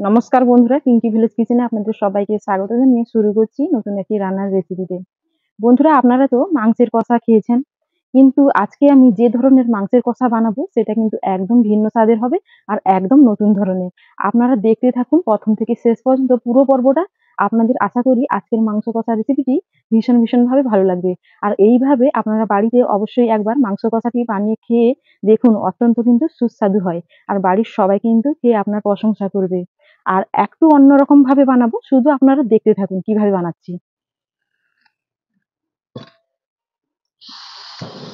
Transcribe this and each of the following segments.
নমস্কার বন্ধুরা, পিঙ্কি ভিলেজ কিচেনে আপনাদের সবাইকে স্বাগত জানিয়ে শুরু করছি নতুন একটি রান্নার রেসিপিতে। বন্ধুরা, আপনারা তো মাংসের কষা খেয়েছেন, কিন্তু আজকে আমি যে ধরনের মাংসের কষা বানাবো সেটা কিন্তু একদম ভিন্ন স্বাদের হবে আর একদম নতুন ধরনের। আপনারা দেখতে থাকুন প্রথম থেকে শেষ পর্যন্ত পুরো পর্বটা। আপনাদের আশা করি আজকের মাংস কষা রেসিপিটি ভীষণ ভাবে ভালো লাগবে। আর এইভাবে আপনারা বাড়িতে অবশ্যই একবার মাংস কষাটি বানিয়ে খেয়ে দেখুন, অত্যন্ত কিন্তু সুস্বাদু হয়। আর বাড়ির সবাই কিন্তু খেয়ে আপনার প্রশংসা করবে। আর একটু অন্যরকম ভাবে বানাবো, শুধু আপনারা দেখতে থাকুন কিভাবে বানাচ্ছি।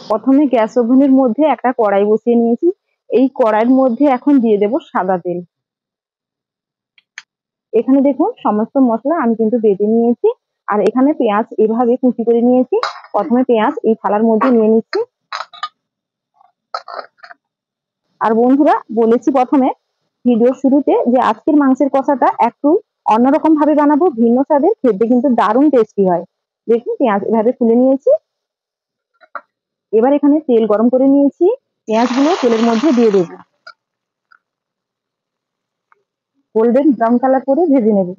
প্রথমে গ্যাস ওভেনের মধ্যে একটা কড়াই বসিয়ে নিয়েছি। এই কড়াইয়ের মধ্যে এখন দিয়ে দেব সাদা তেল। এখানে দেখুন সমস্ত মশলা আমি কিন্তু বেটে নিয়েছি। আর এখানে পেঁয়াজ এভাবে কুচি করে নিয়েছি। প্রথমে পেঁয়াজ এই থালার মধ্যে নিয়ে নিচ্ছি। আর বন্ধুরা, বলেছি প্রথমে ভিডিওর শুরুতে যে আজকের মাংসের কষাটা একটু অন্যরকম ভাবে বানাবো, ভিন্ন স্বাদের, খেতে কিন্তু দারুণ টেস্টি হয়। দেখুন পেঁয়াজ এভাবে তুলে নিয়েছি। এবার এখানে তেল গরম করে নিয়েছি, পেঁয়াজগুলো তেলের মধ্যে দিয়ে দেবো। গোল্ডেন ব্রাউন কালার করে ভেজে নেব।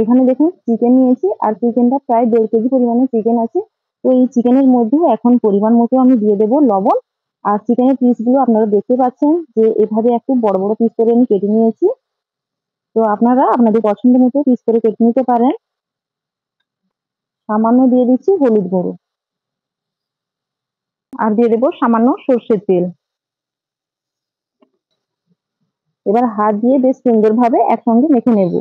এখানে দেখুন চিকেন নিয়েছি, আর চিকেনটা প্রায় 1.5 কেজি পরিমাণে চিকেন আছে। তো এই চিকেনের মধ্যে এখন পরিমাণ মতো আমি দিয়ে দেবো লবণ। আর চিকেনের পিসগুলো আপনারা দেখতে পাচ্ছেন যে এভাবে একটু বড় বড় পিস করে আমি কেটে নিয়েছি। তো আপনারা আপনাদের পছন্দ মতো পিস করে কেটে নিতে পারেন। সামান্য দিয়ে দিচ্ছি হলুদ গুঁড়ো, আর দিয়ে দেবো সামান্য সর্ষের তেল। এবার হাত দিয়ে বেশ সুন্দরভাবে একসঙ্গে মেখে নেব।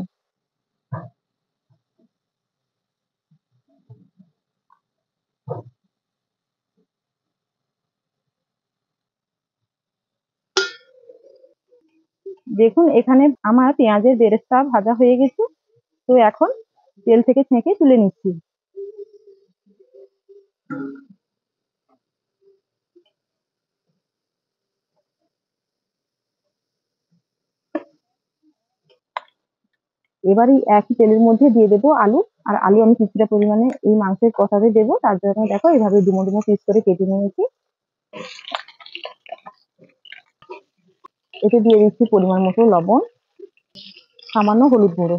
দেখুন এখানে আমার পেঁয়াজের বেরেস্তা ভাজা হয়ে গেছে। তো এখন তেল থেকে ছেঁকে তুলে নিচ্ছি। এবার এই একই তেলের মধ্যে দিয়ে দেবো আলু। আর আলু আমি কিছুটা পরিমাণে এই মাংসের কষাতে দেবো, তার জন্য দেখো এভাবে ডুমো ডুমো পিস করে কেটে নিয়েছি। এতে দিয়ে দিচ্ছি পরিমাণ মতো লবণ, সামান্য হলুদ গুঁড়ো।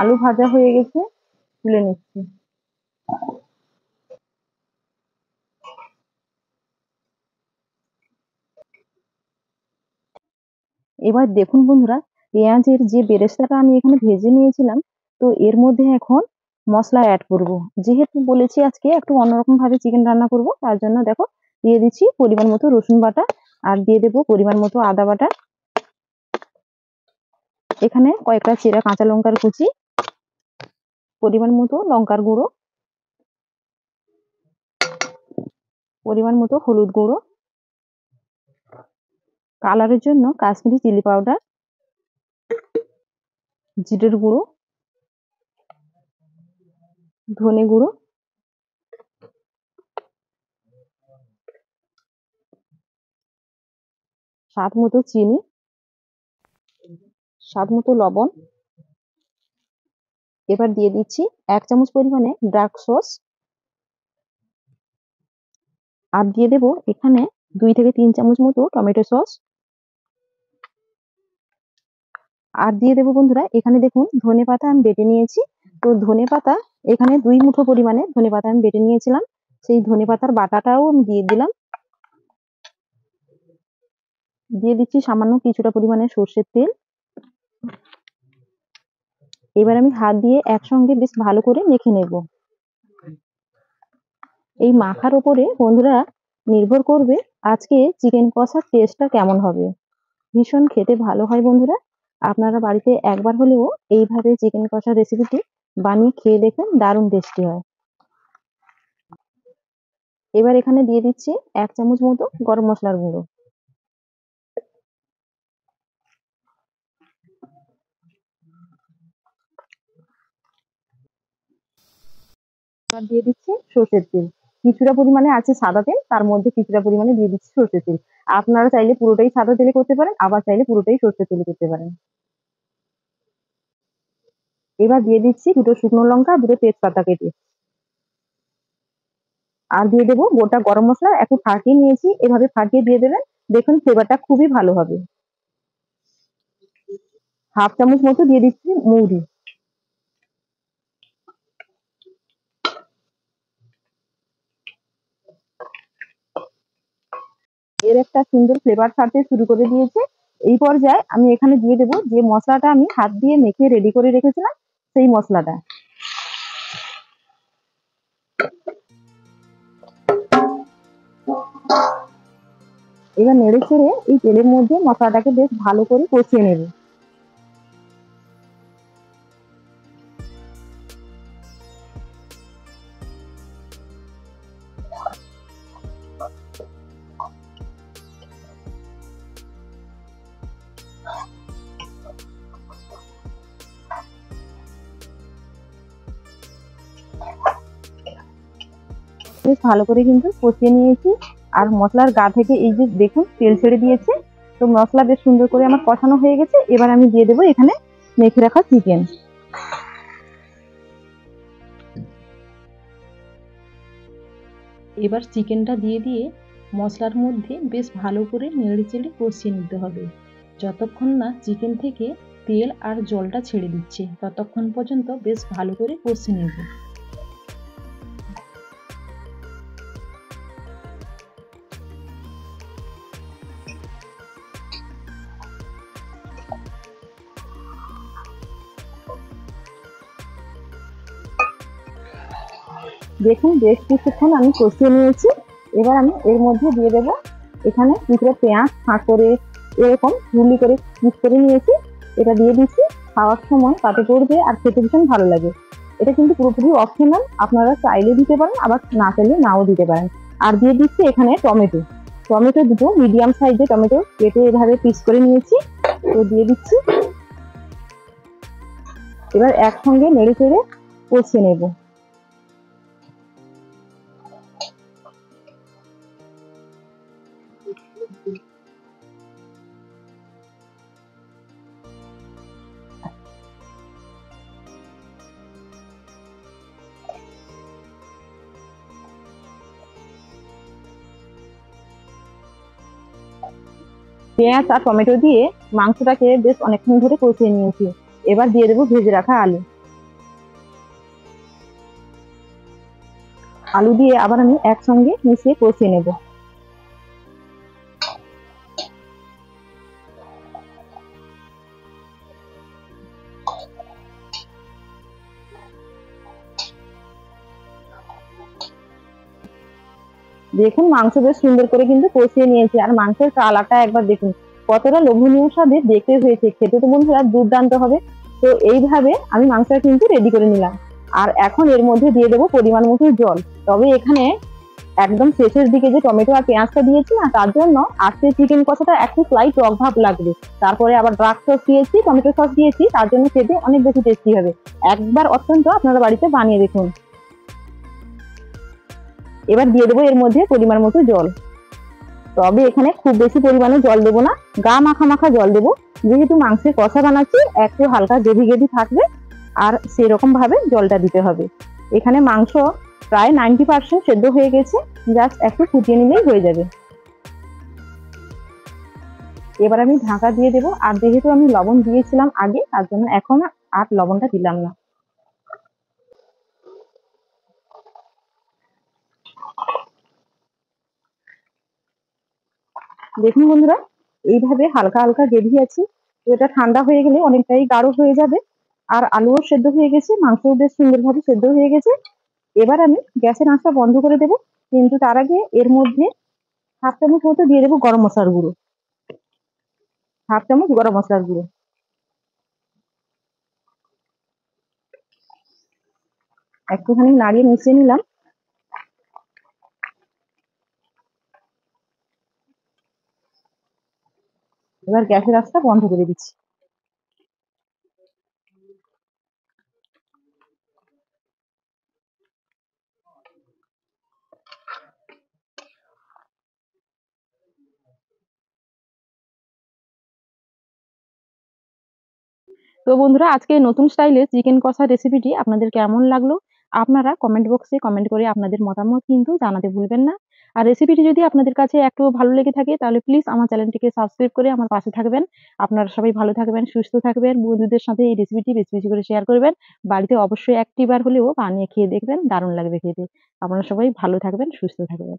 আলু ভাজা হয়ে গেছে, তুলে নিচ্ছি। এবার দেখুন বন্ধুরা, পেঁয়াজের যে বেরেস্তাটা আমি এখানে ভেজে নিয়েছিলাম, তো এর মধ্যে এখন মশলা অ্যাড করব। যেহেতু বলেছি আজকে একটু অন্যরকম ভাবে চিকেন রান্না করব, তার জন্য দেখো দিয়ে দিচ্ছি পরিমাণ মতো রসুন বাটা, আর দিয়ে দেবো পরিমাণ মতো আদা বাটা। এখানে কয়েকটা চেরা কাঁচা লঙ্কার কুচি, পরিমাণ মতো লঙ্কার গুঁড়ো, পরিমাণ মতো হলুদ গুঁড়ো, কালারের জন্য কাশ্মীরি চিলি পাউডার, জিরের গুঁড়ো, ধনে গুঁড়ো, স্বাদ মতো চিনি, স্বাদ মতো লবণ। এবার দিয়ে দিচ্ছি 1 চামচ পরিমাণে ডার্ক সস। আর দিয়ে দেবো এখানে 2 থেকে 3 চামচ মতো টমেটো সস। আর দিয়ে দেবো বন্ধুরা, এখানে দেখুন ধনে পাতা আমি বেটে নিয়েছি। তো ধনে পাতা এখানে 2 মুঠো পরিমাণে ধনে পাতা আমি বেটে নিয়েছিলাম, সেই ধনে পাতার বাটাটাও আমি দিয়ে দিলাম। দিয়ে দিচ্ছি সামান্য কিছুটা পরিমাণে সর্ষের তেল। এবার আমি হাত দিয়ে একসঙ্গে বেশ ভালো করে মেখে নেব। এই মাখার উপরে বন্ধুরা নির্ভর করবে আজকে চিকেন কষার টেস্টটা কেমন হবে। ভীষণ খেতে ভালো হয় বন্ধুরা। আপনারা বাড়িতে একবার হলেও এইভাবে চিকেন কষার রেসিপিটি বানিয়ে খেয়ে দেখুন, দারুণ টেস্টি হয়। এবার এখানে দিয়ে দিচ্ছি 1 চামচ মতো গরম মশলার গুঁড়ো। এবার দিয়ে দিচ্ছি সর্ষের তেল। কিছুটা পরিমাণে আছে সাদা তেল, তার মধ্যে কিছুটা পরিমাণে দিয়ে দিচ্ছি সর্ষের তেল। আপনারা চাইলে পুরোটাই সাদা তেলে করতে পারেন, আবার চাইলে পুরোটাই সর্ষের তেলে করতে পারেন। এবার দিয়ে দিচ্ছি 2টো শুকনো লঙ্কা, 2টো তেজপাতা কেটে। আর দিয়ে দেবো গোটা গরম মসলা একটু ফাটিয়ে নিয়েছি, এভাবে ফাটিয়ে দিয়ে দেবেন। দেখুন ফ্লেভারটা খুবই ভালো হবে। হাফ চামচ মতো দিয়ে দিচ্ছি মৌরি। এর একটা সুন্দর ফ্লেভার ছাড়তে শুরু করে দিয়েছে। এই পর্যায়ে আমি এখানে দিয়ে দেবো যে মশলাটা আমি হাত দিয়ে মেখে রেডি করে রেখেছিলাম, সেই মশলাটা। এবার নেড়ে চেড়ে এই তেলের মধ্যে মশলাটাকে বেশ ভালো করে কষিয়ে নেব। বেশ ভালো করে কিন্তু কষিয়ে নিয়েছি। আর মশলার গা থেকে এই যে দেখুন তেল ছেড়ে দিয়েছে। তো মশলা বেশ সুন্দর করে আমার কষানো হয়ে গেছে। এবার আমি দিয়ে দেবো এখানে মেখে রাখা চিকেন। এবার চিকেনটা দিয়ে মশলার মধ্যে বেশ ভালো করে নেড়েচেড়ে কষিয়ে নিতে হবে, যতক্ষণ না চিকেন থেকে তেল আর জলটা ছেড়ে দিচ্ছে ততক্ষণ পর্যন্ত বেশ ভালো করে কষিয়ে নেব। দেখুন বেশ কিছুক্ষণ আমি কষিয়ে নিয়েছি। এবার আমি এর মধ্যে দিয়ে দেবো এখানে কিছুটা পেঁয়াজ ফাঁক করে এরকম ঝুলি করে পিস করে নিয়েছি, এটা দিয়ে দিচ্ছি। খাওয়ার সময় পাতে পড়বে আর খেতে ভীষণ ভালো লাগে। এটা কিন্তু পুরোপুরি অপশনাল, আপনারা চাইলে দিতে পারেন, আবার না চাইলে নাও দিতে পারেন। আর দিয়ে দিচ্ছি এখানে টমেটো। টমেটো দুটো মিডিয়াম সাইজের টমেটো কেটে এভাবে পিস করে নিয়েছি, তো দিয়ে দিচ্ছি। এবার একসঙ্গে নেড়ে চেড়ে কষিয়ে নেব। পেঁয়াজ আর টমেটো দিয়ে মাংসটাকে বেশ অনেকক্ষণ ধরে কষিয়ে নিয়েছি। এবার দিয়ে দেবো ভেজে রাখা আলু। আলু দিয়ে আবার আমি একসঙ্গে মিশিয়ে কষিয়ে নেব। দেখুন মাংস বেশ সুন্দর করে কিন্তু কষিয়ে নিয়েছি, আর মাংসের কালারটা একবার দেখুন কতটা লোভনীয় স্বাদে দেখতে হয়েছে। খেতে তো বন্ধুরা দুর্দান্ত হবে। তো এইভাবে আমি মাংসটা কিন্তু রেডি করে নিলাম। আর এখন এর মধ্যে দিয়ে দেবো পরিমাণ মতো জল। তবে এখানে একদম শেষের দিকে যে টমেটো আর পেঁয়াজটা দিয়েছি না, তার জন্য আজকে চিকেন কষাটা একটু স্লাইট টক ভাব লাগবে। তারপরে আবার ড্রাগ সস দিয়েছি, টমেটো সস দিয়েছি, তার জন্য খেতে অনেক বেশি টেস্টি হবে। একবার অত্যন্ত আপনারা বাড়িতে বানিয়ে দেখুন। এবার দিয়ে দেবো এর মধ্যে পরিমাণ মতো জল। তবে এখানে খুব বেশি পরিমাণে জল দেবো না, গা মাখা মাখা জল দেবো। যেহেতু মাংসের কষা বানাচ্ছি একটু হালকা গ্রেভি গ্রেভি থাকবে, আর সেরকম ভাবে জলটা দিতে হবে। এখানে মাংস প্রায় 90% সেদ্ধ হয়ে গেছে, জাস্ট একটু ফুটিয়ে নিলেই হয়ে যাবে। এবার আমি ঢাকা দিয়ে দেবো। আর যেহেতু আমি লবণ দিয়েছিলাম আগে, তার জন্য এখন আর লবণটা দিলাম না। দেখুন বন্ধুরা, এইভাবে হালকা হালকা গ্রেভি আছে। তো এটা ঠান্ডা হয়ে গেলে অনেকটাই গাঢ় হয়ে যাবে। আর আলুও সেদ্ধ হয়ে গেছে, মাংসও বেশ সুন্দরভাবে সেদ্ধ হয়ে গেছে। এবার আমি গ্যাসের আঁচটা বন্ধ করে দেবো। কিন্তু তার আগে এর মধ্যে হাফ চামচ মতো দিয়ে দেবো গরম মশলার গুঁড়ো। হাফ চামচ গরম মশলার গুঁড়ো একটুখানি নাড়িয়ে মিশিয়ে নিলাম। এবার গ্যাসের আঁচটা বন্ধ করে দিচ্ছি। তো বন্ধুরা, আজকে নতুন স্টাইলে চিকেন কষা রেসিপিটি আপনাদের কেমন লাগলো? আপনারা কমেন্ট বক্সে কমেন্ট করে আপনাদের মতামত কিন্তু জানাতে ভুলবেন না। আর রেসিপিটি যদি আপনাদের কাছে একটুও ভালো লেগে থাকে তাহলে প্লিজ আমার চ্যানেলটিকে সাবস্ক্রাইব করে আমার পাশে থাকবেন। আপনারা সবাই ভালো থাকবেন, সুস্থ থাকবেন। বন্ধুদের সাথে এই রেসিপিটি বেশি, বেশি করে শেয়ার করবেন। বাড়িতে অবশ্যই একটিবার হলেও বানিয়ে খেয়ে দেখবেন, দারুণ লাগবে খেতে। আপনারা সবাই ভালো থাকবেন, সুস্থ থাকবেন।